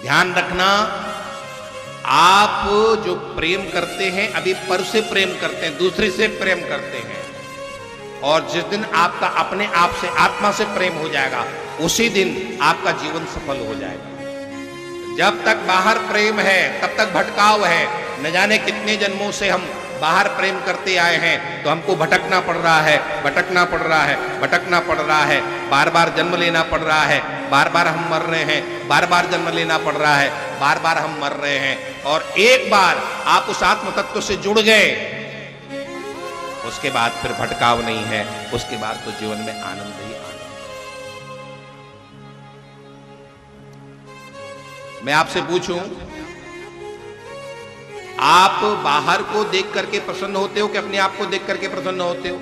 ध्यान रखना, आप जो प्रेम करते हैं अभी पर से प्रेम करते हैं, दूसरे से प्रेम करते हैं, और जिस दिन आपका अपने आप से आत्मा से प्रेम हो जाएगा उसी दिन आपका जीवन सफल हो जाएगा। जब तक बाहर प्रेम है तब तक भटकाव है। न जाने कितने जन्मों से हम बाहर प्रेम करते आए हैं, तो हमको भटकना पड़ रहा है, भटकना पड़ रहा है, भटकना पड़ रहा है, बार बार जन्म लेना पड़ रहा है, बार बार हम मर रहे हैं, बार बार जन्म लेना पड़ रहा है, बार बार हम मर रहे हैं। और एक बार आप उस आत्म तत्व से जुड़ गए, उसके बाद फिर भटकाव नहीं है, उसके बाद तो जीवन में आनंद ही आनंद। मैं आपसे पूछूं, आप बाहर को देख करके प्रसन्न होते हो कि अपने आप को देख करके प्रसन्न होते हो?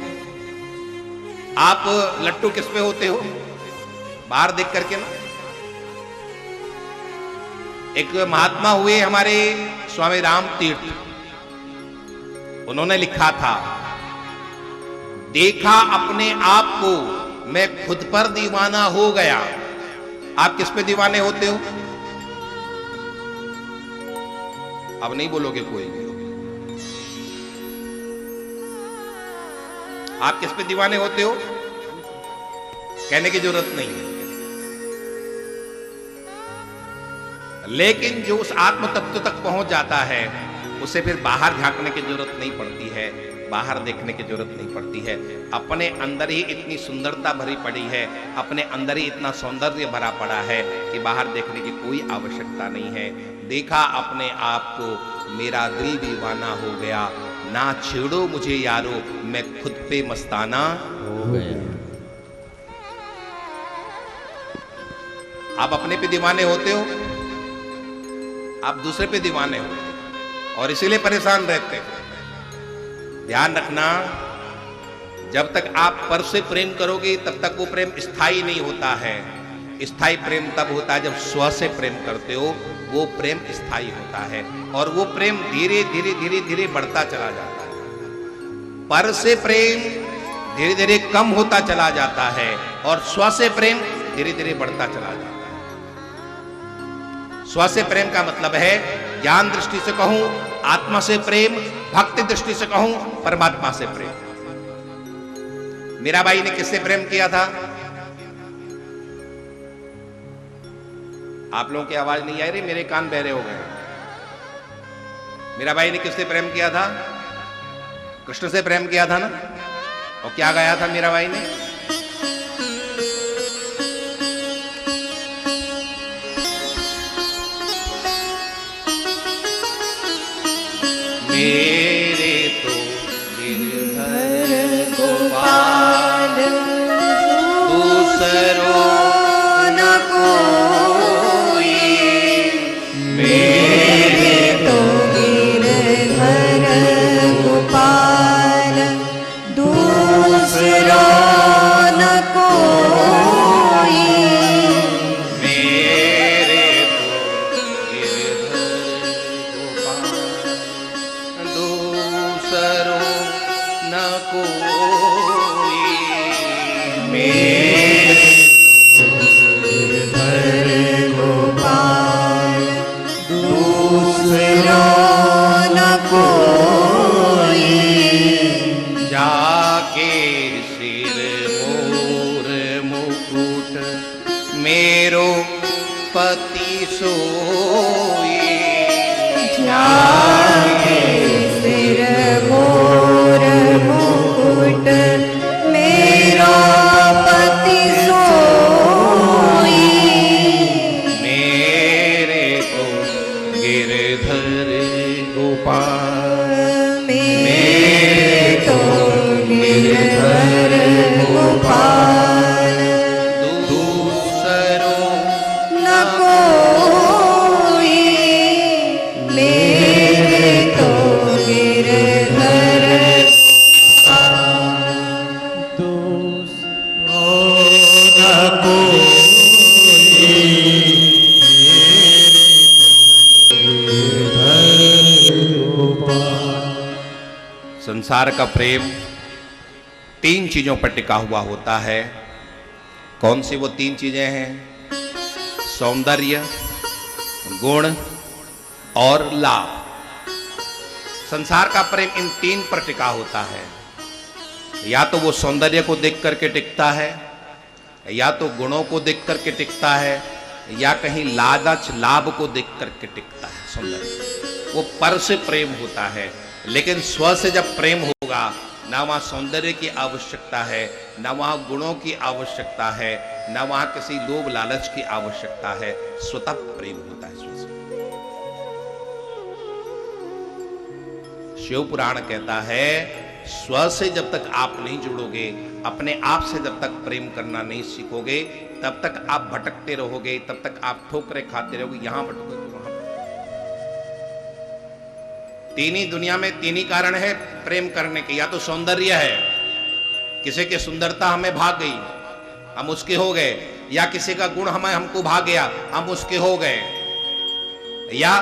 आप लट्टू किस पे होते हो? बाहर देख करके ना। एक महात्मा हुए हमारे स्वामी राम तीर्थ, उन्होंने लिखा था, देखा अपने आप को मैं खुद पर दीवाना हो गया। आप किस पे दीवाने होते हो? अब नहीं बोलोगे कोई। आप किस पे दीवाने होते हो? कहने की जरूरत नहीं है। लेकिन जो उस आत्म तत्व तक पहुंच जाता है, उसे फिर बाहर झांकने की जरूरत नहीं पड़ती है, बाहर देखने की जरूरत नहीं पड़ती है। अपने अंदर ही इतनी सुंदरता भरी पड़ी है, अपने अंदर ही इतना सौंदर्य भरा पड़ा है कि बाहर देखने की कोई आवश्यकता नहीं है। देखा अपने आप को मेरा दिल दीवाना हो गया, ना छेड़ो मुझे यारो मैं खुद पे मस्ताना हो गया। आप अपने पे दीवाने होते हो, आप दूसरे पे दीवाने हो और इसीलिए परेशान रहते हो। ध्यान रखना, जब तक आप पर से प्रेम करोगे तब तक वो प्रेम स्थायी नहीं होता है। स्थायी प्रेम तब होता है जब स्व से प्रेम करते हो, वो प्रेम स्थायी होता है और वो प्रेम धीरे धीरे धीरे धीरे बढ़ता चला जाता है। पर से प्रेम धीरे धीरे कम होता चला जाता है और स्व से प्रेम धीरे धीरे बढ़ता चला जाता है। स्व से प्रेम का मतलब है, ज्ञान दृष्टि से कहूं आत्मा से प्रेम, भक्ति दृष्टि से कहूं परमात्मा से प्रेम। मीराबाई ने किससे प्रेम किया था? आप लोगों की आवाज नहीं आ रही, मेरे कान बहरे हो गए। मीराबाई ने किससे प्रेम किया था? कृष्ण से प्रेम किया था ना। और क्या गाया था मीराबाई ने? मेरे तो गिरधर गोपाल दूसरों न कोई, मेरे तो गिरधर गोपाल दूसरों न कोई, मेरे तो गिरधर गोपाल दूसरों न कोई, मेरे गिरधर गोपाल दूसरों न कोई, जाके सिर मोर मुकुट मेरो पति सोई, जाके सिर मोर मुकुट मेरा पति सोई, मेरे तो गिरधर गोपाल, मेरे तो गिरधर गोपाल दूसरों न कोई, मेरे तो गिरधर संसार का प्रेम तीन चीजों पर टिका हुआ होता है। कौन सी वो तीन चीजें हैं? सौंदर्य, गुण और लाभ। संसार का प्रेम इन तीन पर टिका होता है। या तो वो सौंदर्य को देख करके टिकता है, या तो गुणों को देख करके टिकता है, या कहीं लालच लाभ को देख करके टिकता है। सौंदर्य वो पर से प्रेम होता है, लेकिन स्व से जब प्रेम होगा, ना वहाँ सौंदर्य की आवश्यकता है, ना वहाँ गुणों की आवश्यकता है, ना वहाँ किसी लोभ लालच की आवश्यकता है। स्वतः प्रेम होता है स्व से। शिव पुराण कहता है, स्व से जब तक आप नहीं जुड़ोगे, अपने आप से जब तक प्रेम करना नहीं सीखोगे, तब तक आप भटकते रहोगे, तब तक आप ठोकरें खाते रहोगे, यहां भटकोगे वहां। तीन ही दुनिया में तीन ही कारण है प्रेम करने के। या तो सौंदर्य है, किसी की सुंदरता हमें भाग गई, हम उसके हो गए, या किसी का गुण हमको भाग गया, हम उसके हो गए, या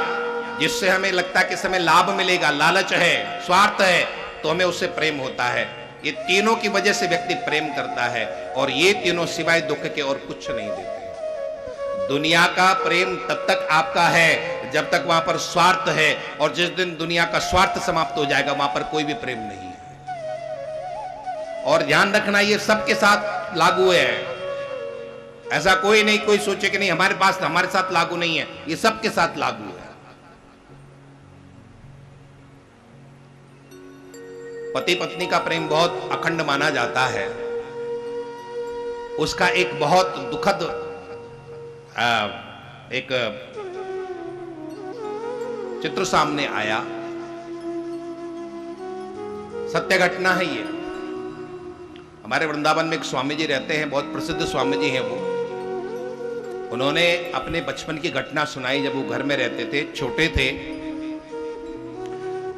जिससे हमें लगता है कि समय लाभ मिलेगा, लालच है, स्वार्थ है, तो हमें उससे प्रेम होता है। ये तीनों की वजह से व्यक्ति प्रेम करता है, और ये तीनों सिवाय दुख के और कुछ नहीं देते। दुनिया का प्रेम तब तक आपका है जब तक वहां पर स्वार्थ है, और जिस दिन दुनिया का स्वार्थ समाप्त हो जाएगा, वहां पर कोई भी प्रेम नहीं है। और ध्यान रखना, ये सबके साथ लागू है। ऐसा कोई नहीं कोई सोचे कि नहीं हमारे पास हमारे साथ लागू नहीं है, ये सबके साथ लागू है। पति पत्नी का प्रेम बहुत अखंड माना जाता है। उसका एक बहुत दुखद एक चित्र सामने आया। सत्य घटना है ये। हमारे वृंदावन में एक स्वामी जी रहते हैं, बहुत प्रसिद्ध स्वामी जी हैं वो। उन्होंने अपने बचपन की घटना सुनाई। जब वो घर में रहते थे, छोटे थे,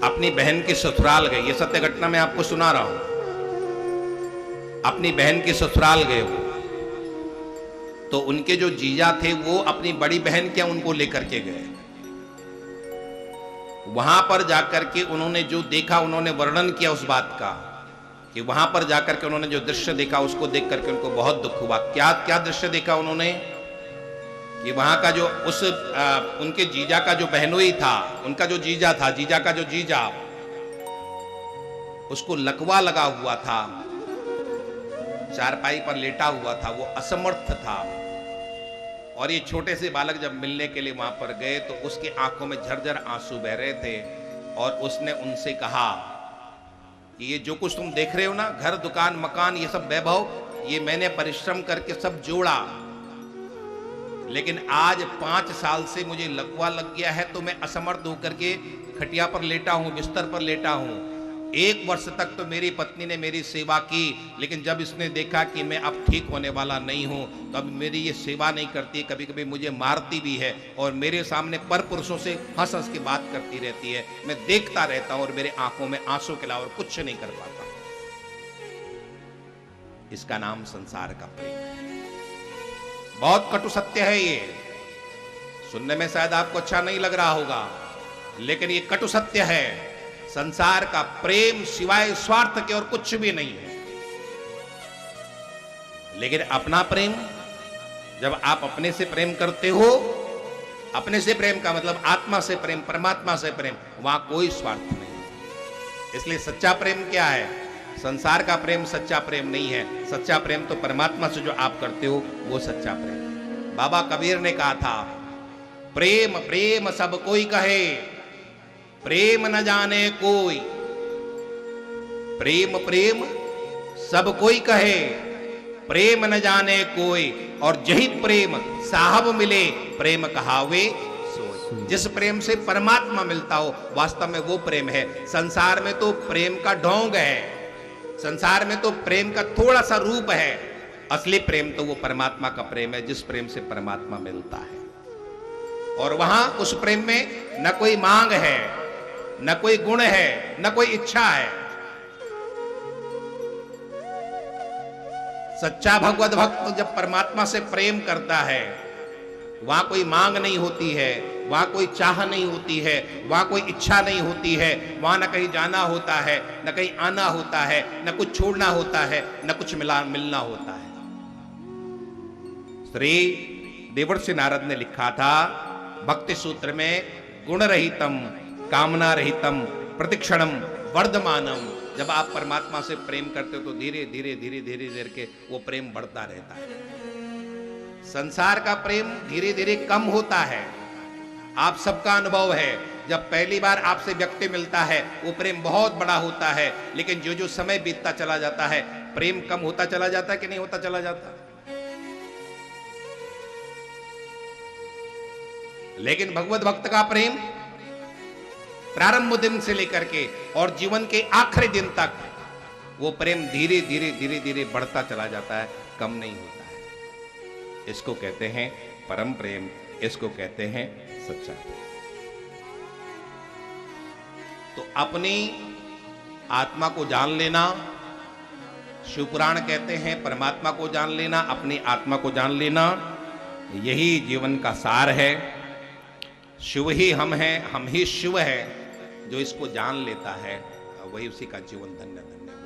अपनी बहन के ससुराल गए। ये सत्य घटना मैं आपको सुना रहा हूं। अपनी बहन के ससुराल गए वो, तो उनके जो जीजा थे वो अपनी बड़ी बहन क्या उनको लेकर के गए। वहां पर जाकर के उन्होंने जो देखा, उन्होंने वर्णन किया उस बात का, कि वहां पर जाकर के उन्होंने जो दृश्य देखा, उसको देख करके उनको बहुत दुख हुआ। क्या क्या दृश्य देखा उन्होंने, कि वहां का जो उनके जीजा का जो बहनोई था, उनका जो जीजा था, जीजा का जो जीजा, उसको लकवा लगा हुआ था, चारपाई पर लेटा हुआ था, वो असमर्थ था। और ये छोटे से बालक जब मिलने के लिए वहां पर गए, तो उसकी आंखों में झरझर आंसू बह रहे थे। और उसने उनसे कहा कि ये जो कुछ तुम देख रहे हो ना, घर दुकान मकान ये सब वैभव, ये मैंने परिश्रम करके सब जोड़ा, लेकिन आज 5 साल से मुझे लकवा लग गया है, तो मैं असमर्थ होकर के खटिया पर लेटा हूं, बिस्तर पर लेटा हूं। 1 वर्ष तक तो मेरी पत्नी ने मेरी सेवा की, लेकिन जब इसने देखा कि मैं अब ठीक होने वाला नहीं हूं, तो अब मेरी ये सेवा नहीं करती, कभी कभी मुझे मारती भी है, और मेरे सामने पर पुरुषों से हंस हंस के बात करती रहती है। मैं देखता रहता हूं और मेरे आंखों में आंसू के अलावा और कुछ नहीं कर पाता। इसका नाम संसार का प्रेम है। बहुत कटु सत्य है ये। सुनने में शायद आपको अच्छा नहीं लग रहा होगा, लेकिन ये कटु सत्य है। संसार का प्रेम सिवाय स्वार्थ के और कुछ भी नहीं है। लेकिन अपना प्रेम, जब आप अपने से प्रेम करते हो, अपने से प्रेम का मतलब आत्मा से प्रेम, परमात्मा से प्रेम, वहां कोई स्वार्थ नहीं। इसलिए सच्चा प्रेम क्या है? संसार का प्रेम सच्चा प्रेम नहीं है। सच्चा प्रेम तो परमात्मा से जो आप करते हो, वो सच्चा प्रेम है। बाबा कबीर ने कहा था, प्रेम प्रेम सब कोई कहे, प्रेम न जाने कोई। प्रेम प्रेम सब कोई कहे, प्रेम न जाने कोई। और यही प्रेम साहब मिले, प्रेम कहावे सोई। जिस प्रेम से परमात्मा मिलता हो, वास्तव में वो प्रेम है। संसार में तो प्रेम का ढोंग है, संसार में तो प्रेम का थोड़ा सा रूप है। असली प्रेम तो वो परमात्मा का प्रेम है, जिस प्रेम से परमात्मा मिलता है। और वहां उस प्रेम में न कोई मांग है, न कोई गुण है, न कोई इच्छा है। सच्चा भगवत भक्त जब परमात्मा से प्रेम करता है, वहां कोई मांग नहीं होती है, वहां कोई चाह नहीं होती है, वहां कोई इच्छा नहीं होती है। वहां न कहीं जाना होता है, न कहीं आना होता है, न कुछ छोड़ना होता है, न कुछ मिलना होता है। श्री देवर्षि नारद ने लिखा था भक्ति सूत्र में गुण रहितम कामना रहितम प्रतिक्षणम वर्धमानम। जब आप परमात्मा से प्रेम करते हो तो धीरे धीरे धीरे धीरे धीरे के वो प्रेम बढ़ता रहता है। संसार का प्रेम धीरे धीरे कम होता है। आप सबका अनुभव है, जब पहली बार आपसे व्यक्ति मिलता है वो प्रेम बहुत बड़ा होता है, लेकिन जो जो समय बीतता चला जाता है प्रेम कम होता चला जाता है कि नहीं होता चला जाता। लेकिन भगवत भक्त का प्रेम प्रारंभ दिन से लेकर के और जीवन के आखिरी दिन तक वो प्रेम धीरे धीरे धीरे धीरे बढ़ता चला जाता है, कम नहीं होता है। इसको कहते हैं परम प्रेम, इसको कहते हैं सच्चा प्रेम। तो अपनी आत्मा को जान लेना, शिवपुराण कहते हैं परमात्मा को जान लेना, अपनी आत्मा को जान लेना, यही जीवन का सार है। शिव ही हम हैं, हम ही शिव है। जो इसको जान लेता है वही उसी का जीवन धन्य धन्य।